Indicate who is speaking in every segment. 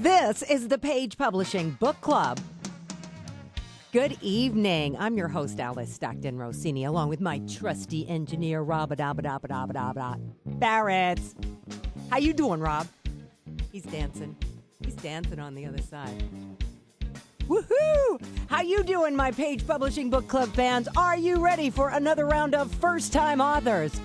Speaker 1: This is the Page Publishing Book Club. Good evening. I'm your host, Alice Stockton Rossini, along with my trusty engineer, Rob Barrett. How you doing, Rob? He's dancing. He's dancing on the other side. Woohoo! How you doing, my Page Publishing Book Club fans? Are you ready for another round of first-time authors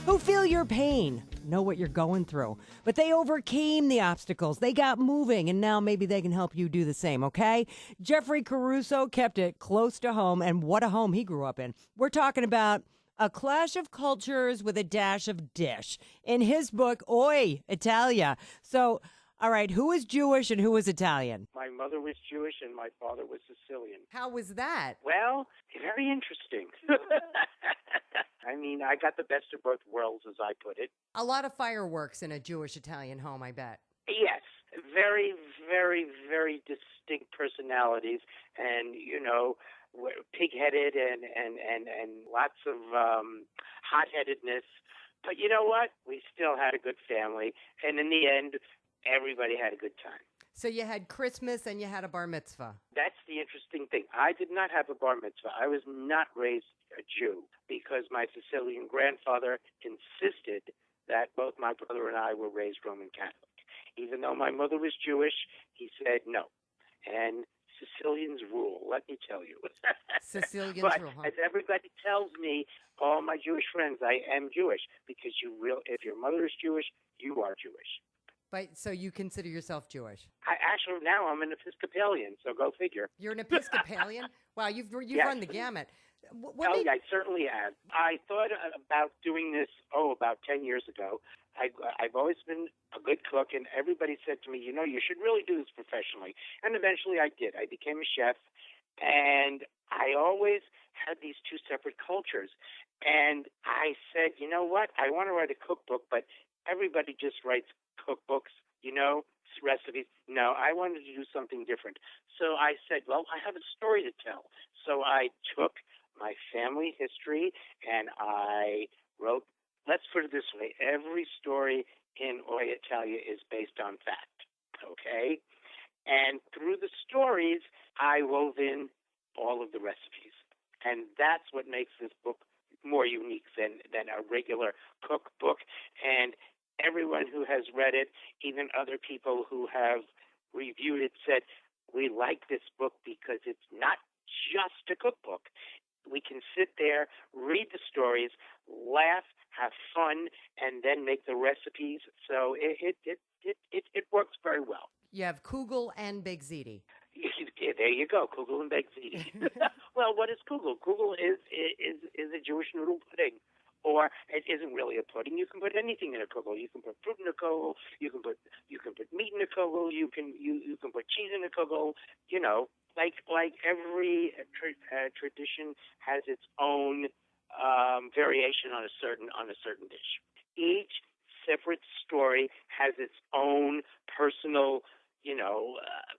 Speaker 1: who feel your pain, know what you're going through, but they overcame the obstacles, they got moving, and now maybe they can help you do the same, okay? Jeffrey Caruso kept it close to home, and what a home he grew up in. We're talking about a clash of cultures with a dash of dish in his book, Oi, Italia. So, all right, who is Jewish and who is Italian?
Speaker 2: My mother was Jewish and my father was Sicilian.
Speaker 1: How was that?
Speaker 2: Well, very interesting. I mean, I got the best of both worlds, as I put it.
Speaker 1: A lot of fireworks in a Jewish-Italian home, I bet.
Speaker 2: Yes, very, very, very distinct personalities, and pig-headed and lots of hot-headedness. But you know what? We still had a good family, and in the end, everybody had a good time.
Speaker 1: So you had Christmas and you had a bar mitzvah.
Speaker 2: That's the interesting thing. I did not have a bar mitzvah. I was not raised a Jew because my Sicilian grandfather insisted that both my brother and I were raised Roman Catholic. Even though my mother was Jewish, he said no. And Sicilians rule, let me tell you.
Speaker 1: Sicilians
Speaker 2: but
Speaker 1: rule, huh?
Speaker 2: As everybody tells me, all my Jewish friends, I am Jewish because if your mother is Jewish, you are Jewish.
Speaker 1: But so you consider yourself Jewish?
Speaker 2: Now I'm an Episcopalian, so go figure.
Speaker 1: You're an Episcopalian? Wow, you've
Speaker 2: yes.
Speaker 1: run the gamut.
Speaker 2: I certainly have. I thought about doing this, about 10 years ago. I've always been a good cook, and everybody said to me, you should really do this professionally. And eventually I did. I became a chef, and I always had these two separate cultures. And I said, you know what? I want to write a cookbook, but everybody just writes cookbooks, recipes. No, I wanted to do something different. So I said, well, I have a story to tell. So I took my family history and I wrote, let's put it this way, every story in Oi, Italia is based on fact, okay? And through the stories, I wove in all of the recipes. And that's what makes this book more unique than a regular cookbook. And everyone who has read it, even other people who have reviewed it, said, we like this book because it's not just a cookbook. We can sit there, read the stories, laugh, have fun, and then make the recipes. So it works very well.
Speaker 1: You have kugel and big ziti.
Speaker 2: There you go, kugel and big ziti. Well, what is kugel? Kugel is a Jewish noodle pudding. Or it isn't really a pudding. You can put anything in a kugel. You can put fruit in a kugel. You can put meat in a kugel. You can put cheese in a kugel. Like every tradition has its own variation on a certain dish. Each separate story has its own personal,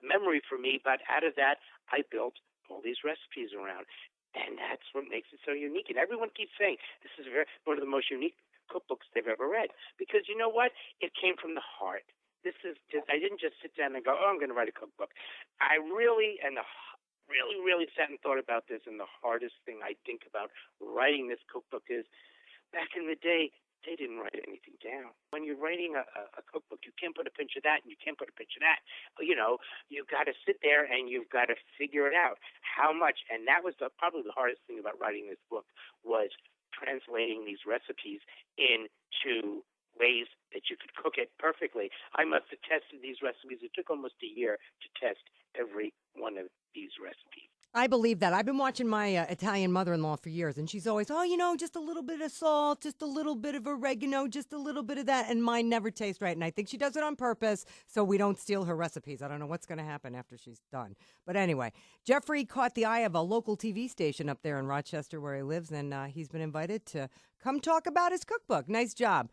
Speaker 2: memory for me. But out of that, I built all these recipes around. And that's what makes it so unique. And everyone keeps saying this is one of the most unique cookbooks they've ever read. Because you know what? It came from the heart. I didn't just sit down and go, I'm going to write a cookbook. I really sat and thought about this. And the hardest thing I think about writing this cookbook is back in the day, they didn't write anything down. When you're writing a cookbook, you can't put a pinch of that and you can't put a pinch of that. You've got to sit there and you've got to figure it out. How much? And that was probably the hardest thing about writing this book was translating these recipes into ways that you could cook it perfectly. I must have tested these recipes. It took almost a year to test every one of these recipes.
Speaker 1: I believe that. I've been watching my Italian mother-in-law for years, and she's always, just a little bit of salt, just a little bit of oregano, just a little bit of that, and mine never tastes right. And I think she does it on purpose so we don't steal her recipes. I don't know what's going to happen after she's done. But anyway, Jeffrey caught the eye of a local TV station up there in Rochester where he lives, and he's been invited to come talk about his cookbook. Nice job.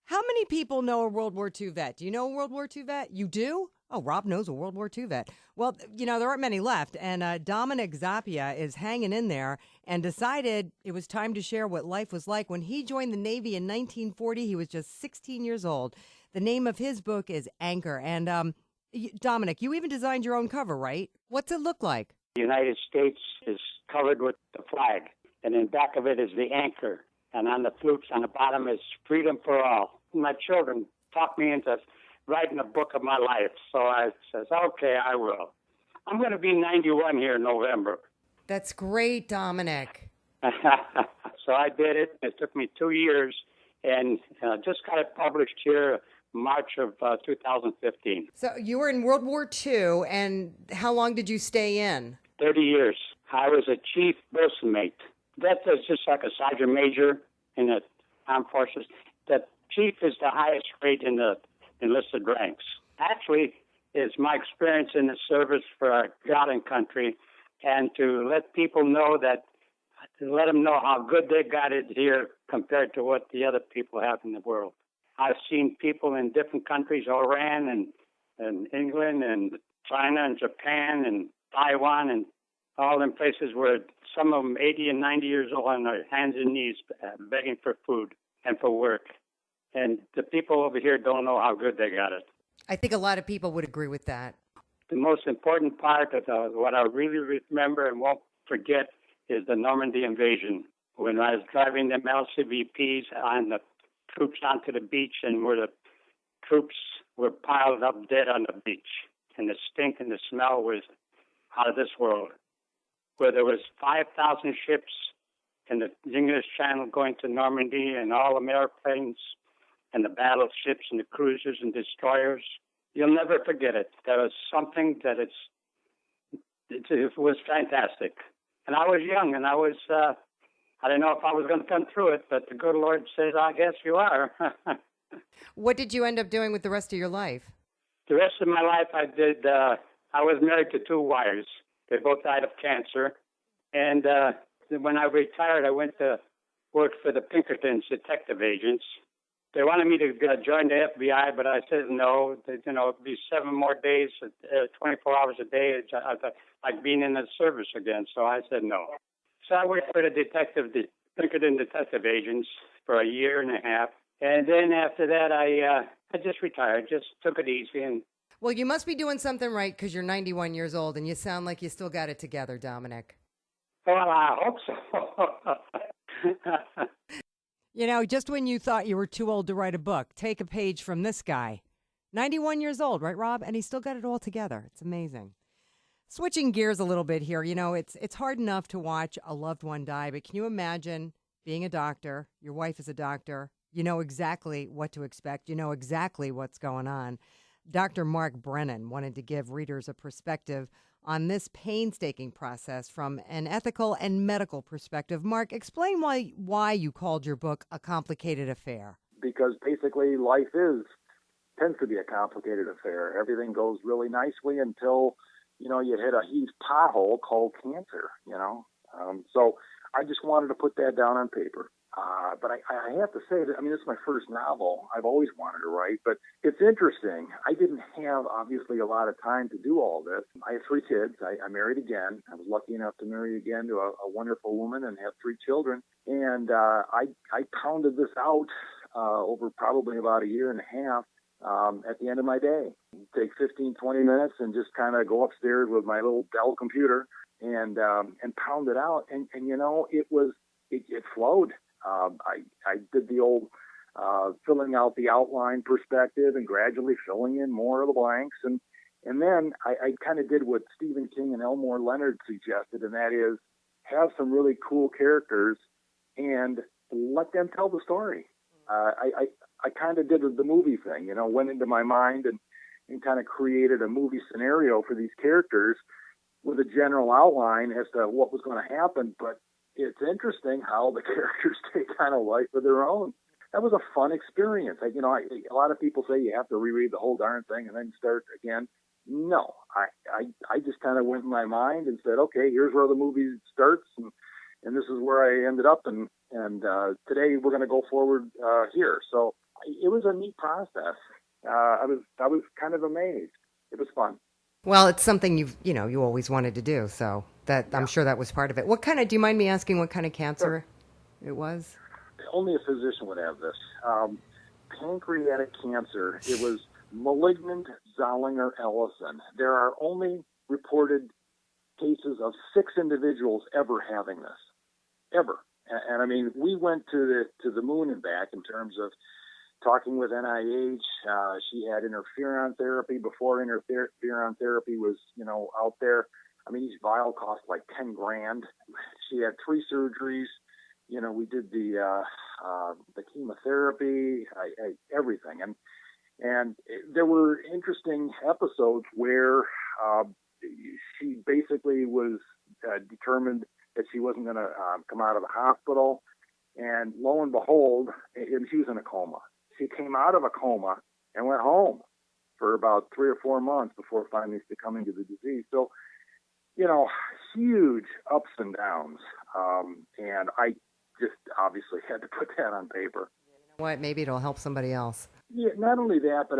Speaker 1: How many people know a World War II vet? Do you know a World War II vet? You do? Oh, Rob knows a World War II vet. Well, there aren't many left, and Dominic Zappia is hanging in there and decided it was time to share what life was like. When he joined the Navy in 1940, he was just 16 years old. The name of his book is Anchor, and Dominic, you even designed your own cover, right? What's it look like?
Speaker 3: The United States is covered with the flag, and in back of it is the anchor, and on the flutes on the bottom is freedom for all. My children talked me into writing a book of my life, so I says, okay, I will. I'm going to be 91 here in November.
Speaker 1: That's great, Dominic.
Speaker 3: So I did it. It took me 2 years, and just got it published here March of 2015.
Speaker 1: So you were in World War II, and how long did you stay in?
Speaker 3: 30 years. I was a chief bosun mate. That is just like a sergeant major in the armed forces. The chief is the highest grade in the enlisted ranks. Actually, it's my experience in the service for our God and country, and to let people know that, to let them know how good they got it here compared to what the other people have in the world. I've seen people in different countries, Iran and England and China and Japan and Taiwan and all them places where some of them 80 and 90 years old on their hands and knees begging for food and for work. And the people over here don't know how good they got it.
Speaker 1: I think a lot of people would agree with that.
Speaker 3: The most important part of what I really remember and won't forget is the Normandy invasion. When I was driving them LCVPs on the troops onto the beach, and where the troops were piled up dead on the beach, and the stink and the smell was out of this world. Where there was 5,000 ships in the English Channel going to Normandy, and all the airplanes and the battleships and the cruisers and destroyers. You'll never forget it. There was something that it was fantastic. And I was young, and I didn't know if I was going to come through it, but the good Lord says, I guess you are.
Speaker 1: What did you end up doing with the rest of your life?
Speaker 3: The rest of my life I was married to two wives. They both died of cancer. And when I retired, I went to work for the Pinkertons detective agents. They wanted me to join the FBI, but I said no. It'd be 7 more days, 24 hours a day. It's like being in the service again. So I said no. So I worked for the Pinkerton detective agents for a year and a half. And then after that, I just retired, just took it easy. And
Speaker 1: well, you must be doing something right because you're 91 years old and you sound like you still got it together, Dominic.
Speaker 3: Well, I hope so.
Speaker 1: Just when you thought you were too old to write a book, take a page from this guy. 91 years old, right, Rob? And he's still got it all together. It's amazing. Switching gears a little bit here, it's hard enough to watch a loved one die, but can you imagine being a doctor? Your wife is a doctor. You know exactly what to expect. You know exactly what's going on. Dr. Mark Brennan wanted to give readers a perspective on this painstaking process from an ethical and medical perspective. Mark, explain why you called your book A Complicated Affair.
Speaker 4: Because basically life tends to be a complicated affair. Everything goes really nicely until, you hit a huge pothole called cancer, So I just wanted to put that down on paper. But I have to say that, this is my first novel. I've always wanted to write, but it's interesting. I didn't have, obviously, a lot of time to do all this. I have 3 kids. I married again. I was lucky enough to marry again to a wonderful woman and have 3 children. And I pounded this out over probably about a year and a half at the end of my day. Take 15, 20 minutes and just kind of go upstairs with my little Dell computer and pound it out. And it flowed. I did the old filling out the outline perspective and gradually filling in more of the blanks. And then I kind of did what Stephen King and Elmore Leonard suggested, and that is have some really cool characters and let them tell the story. I kind of did the movie thing, went into my mind and kind of created a movie scenario for these characters with a general outline as to what was going to happen. But it's interesting how the characters take on a life of their own. That was a fun experience. A lot of people say you have to reread the whole darn thing and then start again. No, I just kind of went in my mind and said, okay, here's where the movie starts, and this is where I ended up, and today we're going to go forward here. So it was a neat process. I was kind of amazed. It was fun.
Speaker 1: Well, it's something you always wanted to do, so I'm sure that was part of it. Do you mind me asking what kind of cancer it was?
Speaker 4: Only a physician would have this. Pancreatic cancer. It was malignant Zollinger-Ellison. There are only reported cases of 6 individuals ever having this, ever. And I mean, we went to the moon and back in terms of talking with NIH. She had interferon therapy before interferon therapy was, out there. I mean, each vial cost like $10,000. She had 3 surgeries. We did the chemotherapy, everything, and there were interesting episodes where she basically was determined that she wasn't going to come out of the hospital, and lo and behold, she was in a coma. She came out of a coma and went home for about 3 or 4 months before finally succumbing to the disease. So, huge ups and downs, and I just obviously had to put that on paper.
Speaker 1: You know what? Maybe it'll help somebody else.
Speaker 4: Yeah, not only that, but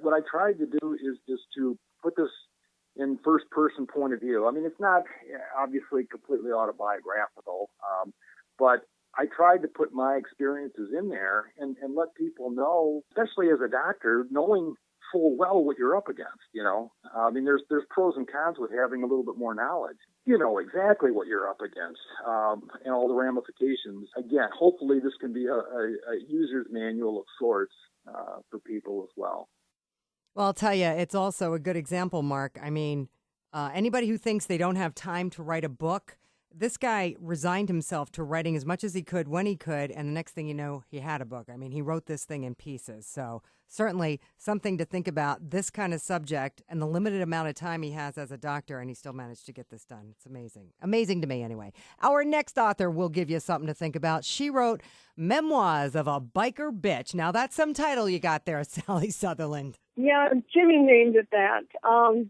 Speaker 4: what I tried to do is just to put this in first-person point of view. I mean, it's not obviously completely autobiographical, but I tried to put my experiences in there and let people know, especially as a doctor, knowing full well what you're up against. I mean, there's pros and cons with having a little bit more knowledge. You know exactly what you're up against, and all the ramifications. Again, hopefully this can be a user's manual of sorts for people as well.
Speaker 1: Well, I'll tell you, it's also a good example, Mark. I mean, anybody who thinks they don't have time to write a book, this guy resigned himself to writing as much as he could when he could, and the next thing you know, he had a book. I mean, he wrote this thing in pieces. So certainly something to think about, this kind of subject and the limited amount of time he has as a doctor, and he still managed to get this done. It's amazing. Amazing to me, anyway. Our next author will give you something to think about. She wrote Memoirs of a Biker Bitch. Now, that's some title you got there, Sally Sutherland.
Speaker 5: Yeah, Jimmy named it that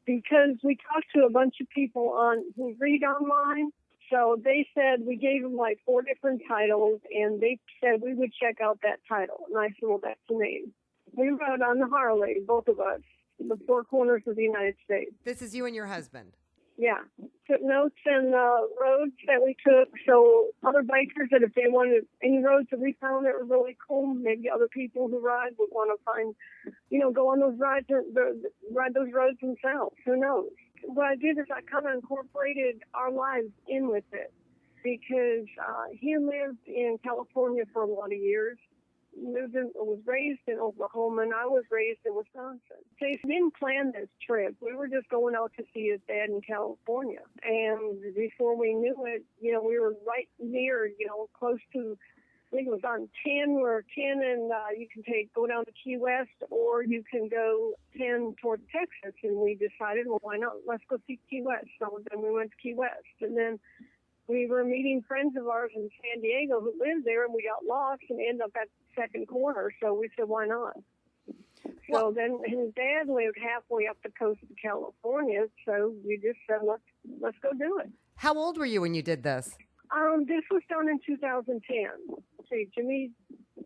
Speaker 5: because we talked to a bunch of people who read online. So they said, we gave them like 4 different titles, and they said we would check out that title. And I said, well, that's the name. We rode on the Harley, both of us, the 4 corners of the United States.
Speaker 1: This is you and your husband.
Speaker 5: Yeah. Took notes and roads that we took. So other bikers that if they wanted any roads that we found that were really cool, maybe other people who ride would want to find, go on those rides or ride those roads themselves. Who knows? What I did is I kind of incorporated our lives in with it because he lived in California for a lot of years. Was raised in Oklahoma, and I was raised in Wisconsin. So we didn't plan this trip. We were just going out to see his dad in California. And before we knew it, we were right near, close to, I think it was on 10, where 10 and you can go down to Key West, or you can go 10 toward Texas. And we decided, well, why not? Let's go see Key West. So then we went to Key West. And then we were meeting friends of ours in San Diego who lived there, and we got lost and ended up at the second corner. So we said, why not? So then his dad lived halfway up the coast of California. So we just said, let's go do it.
Speaker 1: How old were you when you did this?
Speaker 5: This was done in 2010. See, Jimmy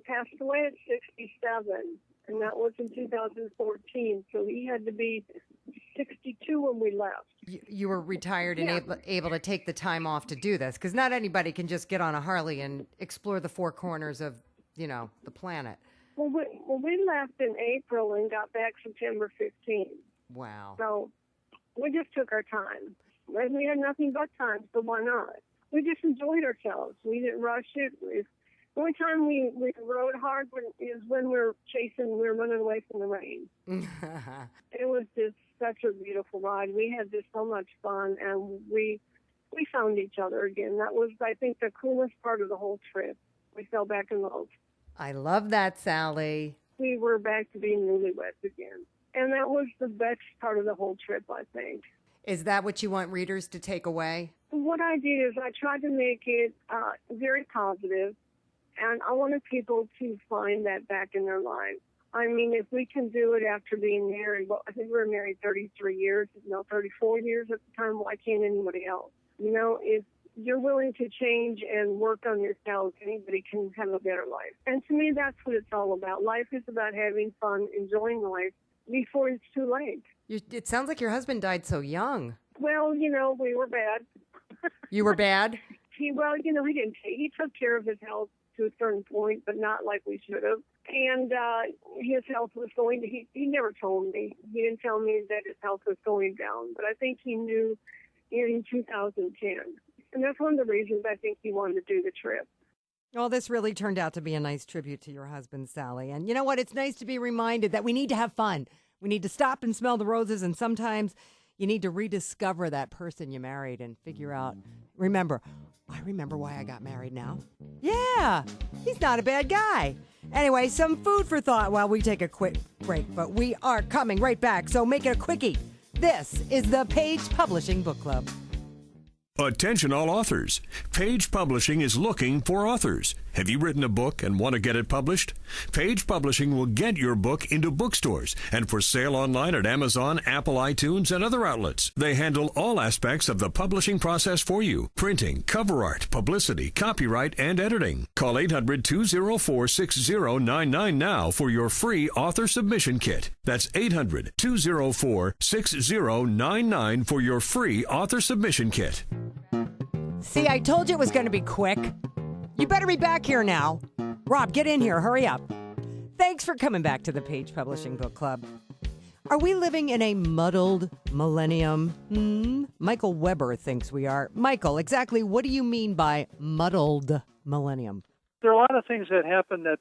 Speaker 5: passed away at 67, and that was in 2014. So he had to be 62 when we left.
Speaker 1: You were retired and able to take the time off to do this, because not anybody can just get on a Harley and explore the 4 corners of, the planet.
Speaker 5: Well, we left in April and got back September 15th.
Speaker 1: Wow.
Speaker 5: So we just took our time. We had nothing but time, so why not? We just enjoyed ourselves. We didn't rush it. The only time we rode hard is when we were running away from the rain. It was just such a beautiful ride. We had just so much fun, and we found each other again. That was, I think, the coolest part of the whole trip. We fell back in love.
Speaker 1: I love that, Sally.
Speaker 5: We were back to being newlyweds again. And that was the best part of the whole trip, I think.
Speaker 1: Is that what you want readers to take away?
Speaker 5: What I did is I tried to make it very positive, and I wanted people to find that back in their lives. I mean, if we can do it after being married, well, I think we were married 33 years, 34 years at the time, why can't anybody else? If you're willing to change and work on yourself, anybody can have a better life. And to me, that's what it's all about. Life is about having fun, enjoying life before it's too late.
Speaker 1: It sounds like your husband died so young.
Speaker 5: Well, we were bad.
Speaker 1: You were bad?
Speaker 5: He took care of his health to a certain point, but not like we should have. and his health was going to, he never told me. He didn't tell me that his health was going down, but I think he knew in 2010. And that's one of the reasons I think he wanted to do the trip.
Speaker 1: Well, this really turned out to be a nice tribute to your husband, Sally. And you know what? It's nice to be reminded that we need to have fun. We need to stop and smell the roses. And sometimes you need to rediscover that person you married and figure out, I remember why I got married now. Yeah, he's not a bad guy. Anyway, some food for thought while we take a quick break. But we are coming right back, so make it a quickie. This is the Page Publishing Book Club.
Speaker 6: Attention all authors. Page Publishing is looking for authors. Have you written a book and want to get it published? Page Publishing will get your book into bookstores and for sale online at Amazon, Apple, iTunes, and other outlets. They handle all aspects of the publishing process for you. Printing, cover art, publicity, copyright, and editing. Call 800-204-6099 now for your free author submission kit. That's 800-204-6099 for your free author submission kit.
Speaker 1: See, I told you it was going to be quick. You better be back here now. Rob, get in here. Hurry up. Thanks for coming back to the Page Publishing Book Club. Are we living in a muddled millennium? Michael Weber thinks we are. Michael, exactly what do you mean by muddled millennium?
Speaker 7: There are a lot of things that happen that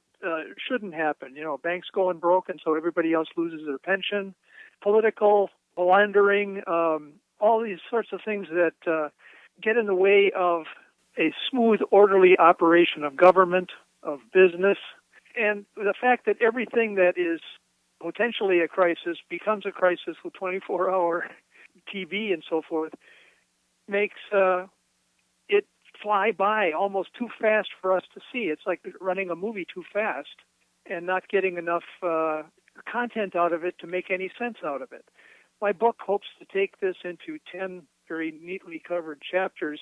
Speaker 7: shouldn't happen. You know, banks going broke and so everybody else loses their pension, political blundering, all these sorts of things that get in the way of a smooth, orderly operation of government, of business, and the fact that everything that is potentially a crisis becomes a crisis with 24-hour TV and so forth makes it fly by almost too fast for us to see. It's like running a movie too fast and not getting enough content out of it to make any sense out of it. My book hopes to take this into 10 very neatly covered chapters,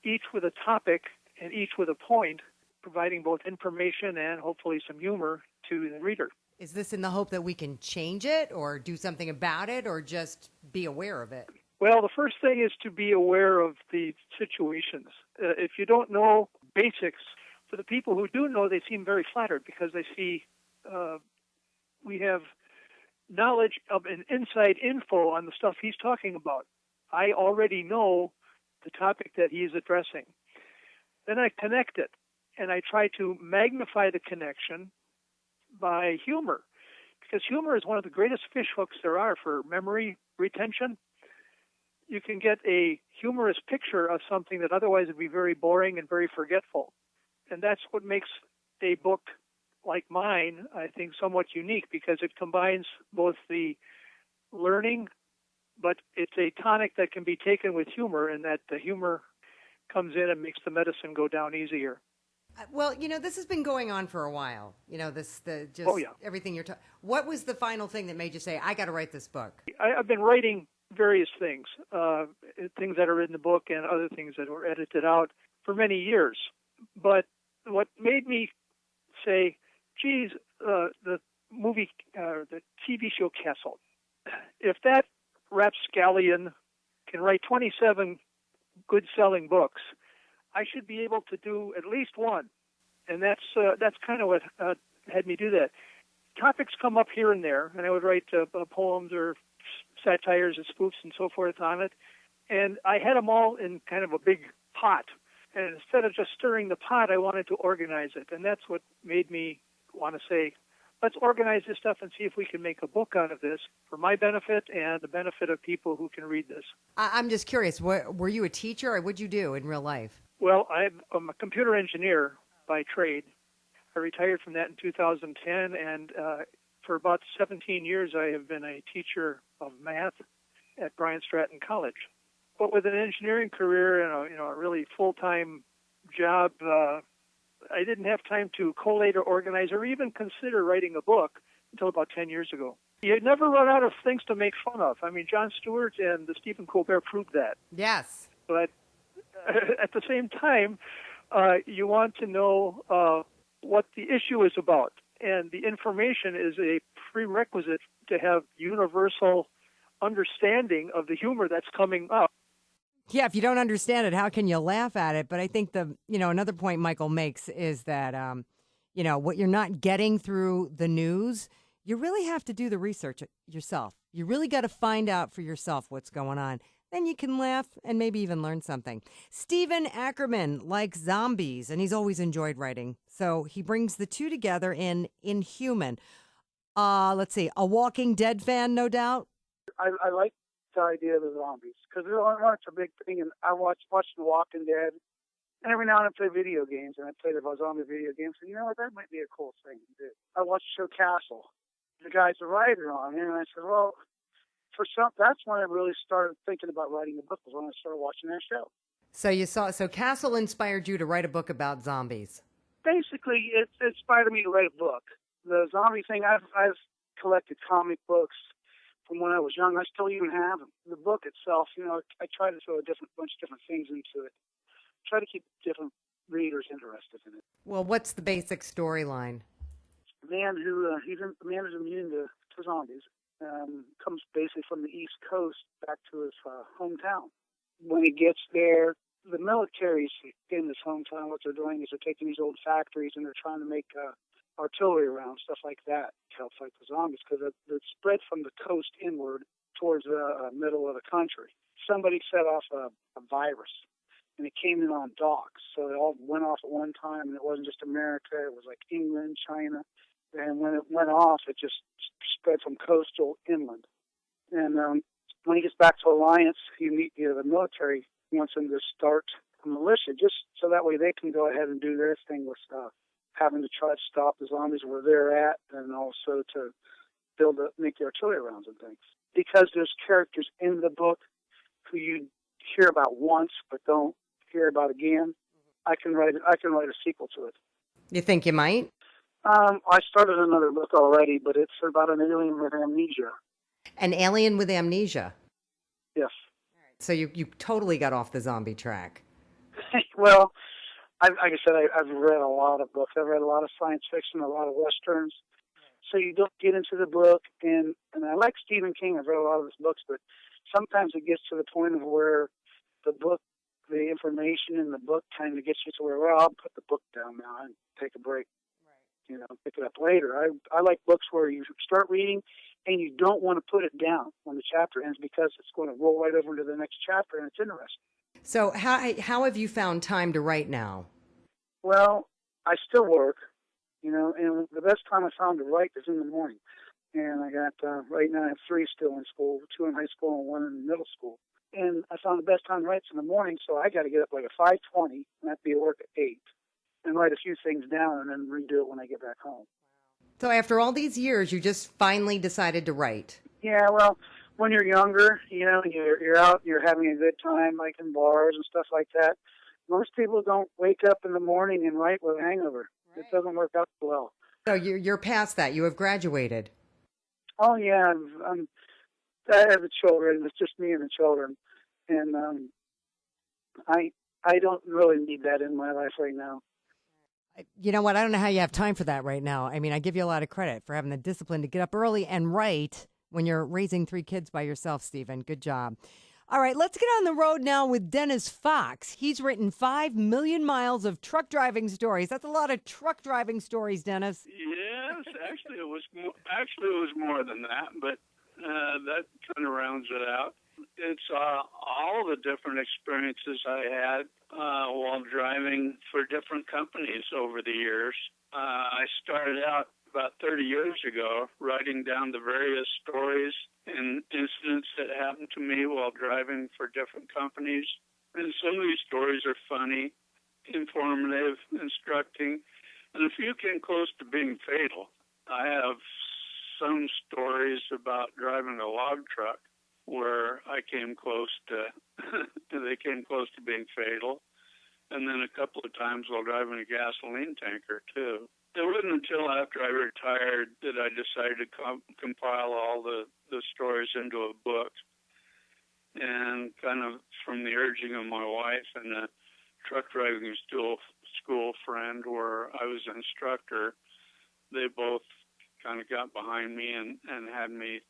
Speaker 7: each with a topic and each with a point, providing both information and hopefully some humor to the reader.
Speaker 1: Is this in the hope that we can change it or do something about it or just be aware of it?
Speaker 7: Well, the first thing is to be aware of the situations. If you don't know basics, for the people who do know, they seem very flattered because they see we have knowledge of an inside info on the stuff he's talking about. I already know the topic that he's addressing. Then I connect it, and I try to magnify the connection by humor, because humor is one of the greatest fish hooks there are for memory retention. You can get a humorous picture of something that otherwise would be very boring and very forgetful. And that's what makes a book like mine, I think, somewhat unique, because it combines both the learning, but it's a tonic that can be taken with humor, and that the humor comes in and makes the medicine go down easier.
Speaker 1: Well, you know, this has been going on for a while. You know, everything you're talking. What was the final thing that made you say, I got to write this book?
Speaker 7: I've been writing various things, things that are in the book and other things that were edited out for many years. But what made me say, geez, the movie, the TV show Castle, if that rapscallion can write 27 good-selling books, I should be able to do at least one. And that's kind of what had me do that. Topics come up here and there, and I would write poems or satires and spoofs and so forth on it. And I had them all in kind of a big pot. And instead of just stirring the pot, I wanted to organize it. And that's what made me want to say, let's organize this stuff and see if we can make a book out of this for my benefit and the benefit of people who can read this.
Speaker 1: I'm just curious, were you a teacher or what'd you do in real life?
Speaker 7: Well, I'm a computer engineer by trade. I retired from that in 2010, and for about 17 years I have been a teacher of math at Bryant Stratton College. But with an engineering career and a really full-time job, I didn't have time to collate or organize or even consider writing a book until about 10 years ago. You never run out of things to make fun of. I mean, Jon Stewart and the Stephen Colbert proved that.
Speaker 1: Yes.
Speaker 7: But at the same time, you want to know what the issue is about. And the information is a prerequisite to have universal understanding of the humor that's coming up.
Speaker 1: Yeah, if you don't understand it, how can you laugh at it? But I think another point Michael makes is that, what you're not getting through the news, you really have to do the research yourself. You really got to find out for yourself what's going on. Then you can laugh and maybe even learn something. Stephen Ackerman likes zombies, and he's always enjoyed writing. So he brings the two together in Inhuman. Let's see, a Walking Dead fan, no doubt?
Speaker 8: I like the idea of the zombies because it's a big thing. And I watched The Walking Dead, and every now and then I play video games, and I played about zombie video games. And you know what? That might be a cool thing to do. I watched the show Castle. The guy's a writer on it, and I said, well, that's when I really started thinking about writing a book, was when I started watching that show.
Speaker 1: So Castle inspired you to write a book about zombies.
Speaker 8: Basically, it inspired me to write a book. The zombie thing, I've collected comic books from when I was young. I still even have them. The book itself, I try to throw a bunch of different things into it. Try to keep different readers interested in it.
Speaker 1: Well, what's the basic storyline?
Speaker 8: A man who's immune to zombies comes basically from the East Coast back to his hometown. When he gets there, the military's in his hometown. What they're doing is they're taking these old factories and they're trying to make artillery rounds, stuff like that, to help fight the zombies, because they're spread from the coast inward towards the middle of the country. Somebody set off a virus, and it came in on docks, so they all went off at one time, and it wasn't just America, it was like England, China, and when it went off, it just spread from coastal inland. And when he gets back to Alliance, the military wants him to start a militia, just so that way they can go ahead and do their thing with having to try to stop the zombies where they're at, and also to make the artillery rounds and things. Because there's characters in the book who you hear about once but don't hear about again, I can write a sequel to it.
Speaker 1: You think you might?
Speaker 8: I started another book already, but it's about an alien with amnesia.
Speaker 1: An alien with amnesia?
Speaker 8: Yes.
Speaker 1: So you totally got off the zombie track.
Speaker 8: Well, like I said, I've read a lot of books. I've read a lot of science fiction, a lot of westerns. So you don't get into the book, and I like Stephen King. I've read a lot of his books, but sometimes it gets to the point of where the information in the book kind of gets you to where, well, I'll put the book down now and take a break. Pick it up later. I like books where you start reading and you don't want to put it down when the chapter ends, because it's going to roll right over into the next chapter and it's interesting.
Speaker 1: So how have you found time to write now?
Speaker 8: Well, I still work, and the best time I found to write is in the morning. And I got, right now I have 3 still in school, 2 in high school and 1 in middle school. And I found the best time to write is in the morning, so I got to get up like at 5:20 and I'd be at work at 8. And write a few things down and then redo it when I get back home.
Speaker 1: So after all these years, you just finally decided to write?
Speaker 8: Yeah, well, when you're younger, you're out, you're having a good time, like in bars and stuff like that. Most people don't wake up in the morning and write with a hangover. Right. It doesn't work out well.
Speaker 1: So you're past that. You have graduated.
Speaker 8: Oh, yeah. I have the children. It's just me and the children. And I don't really need that in my life right now.
Speaker 1: You know what? I don't know how you have time for that right now. I mean, I give you a lot of credit for having the discipline to get up early and write when you're raising 3 kids by yourself, Stephen. Good job. All right, let's get on the road now with Dennis Fox. He's written 5 million miles of truck driving stories. That's a lot of truck driving stories, Dennis.
Speaker 9: Yes, actually it was more than that, but that kind of rounds it out. It's all the different experiences I had while driving for different companies over the years. I started out about 30 years ago writing down the various stories and incidents that happened to me while driving for different companies. And some of these stories are funny, informative, instructing, and a few came close to being fatal. I have some stories about driving a log truck where I came close to, they came close to being fatal. And then a couple of times while driving a gasoline tanker, too. It wasn't until after I retired that I decided to compile all the stories into a book. And kind of from the urging of my wife and a truck driving school friend where I was an instructor, they both kind of got behind me and had me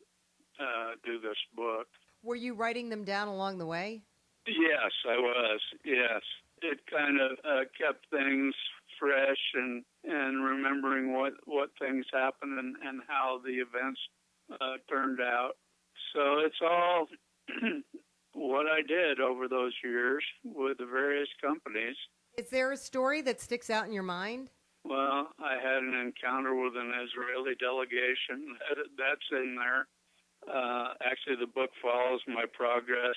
Speaker 9: do this book.
Speaker 1: Were you writing them down along the way?
Speaker 9: Yes, I was. Yes. It kind of kept things fresh and and remembering what things happened and how the events turned out. So it's all what I did over those years with the various companies.
Speaker 1: Is there a story that sticks out in your mind?
Speaker 9: Well, I had an encounter with an Israeli delegation. That's in there. Actually, the book follows my progress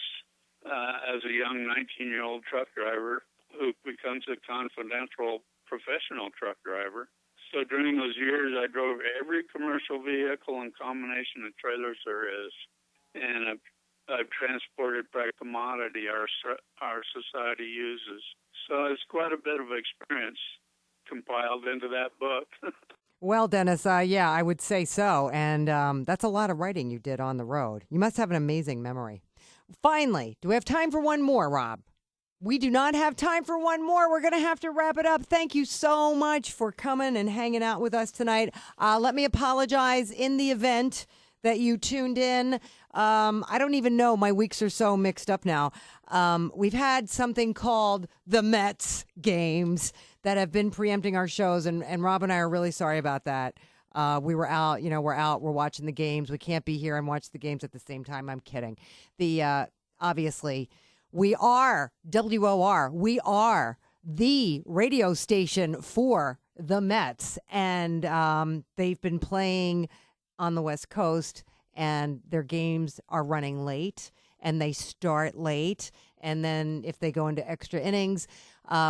Speaker 9: as a young 19-year-old truck driver who becomes a confidential professional truck driver. So during those years, I drove every commercial vehicle and combination of trailers there is, and I've transported by commodity our society uses. So it's quite a bit of experience compiled into that book.
Speaker 1: Well, Dennis, yeah, I would say so. And that's a lot of writing you did on the road. You must have an amazing memory. Finally, do we have time for one more, Rob? We do not have time for one more. We're going to have to wrap it up. Thank you so much for coming and hanging out with us tonight. Let me apologize in the event that you tuned in. I don't even know. My weeks are so mixed up now. We've had something called the Mets games that have been preempting our shows, and Rob and I are really sorry about that. We were out, we're watching the games. We can't be here and watch the games at the same time. I'm kidding. Obviously, we are WOR. We are the radio station for the Mets, and they've been playing on the West Coast, and their games are running late, and they start late, and then if they go into extra innings,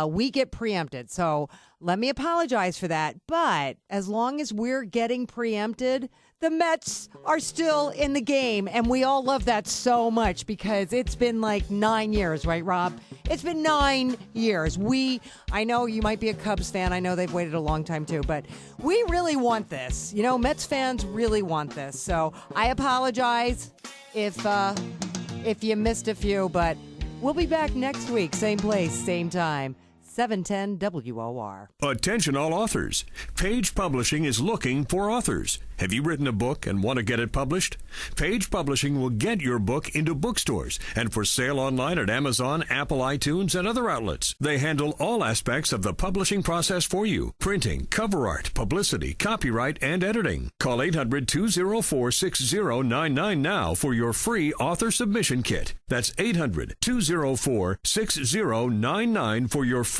Speaker 1: we get preempted. So let me apologize for that, but as long as we're getting preempted, the Mets are still in the game, and we all love that so much because it's been like 9 years, right, Rob? It's been 9 years. I know you might be a Cubs fan. I know they've waited a long time too, but we really want this. Mets fans really want this. So I apologize if you missed a few, but we'll be back next week, same place, same time. 710 WOR.
Speaker 6: Attention all authors. Page Publishing is looking for authors. Have you written a book and want to get it published? Page Publishing will get your book into bookstores and for sale online at Amazon, Apple, iTunes, and other outlets. They handle all aspects of the publishing process for you. Printing, cover art, publicity, copyright, and editing. Call 800-204-6099 now for your free author submission kit. That's 800-204-6099 for your free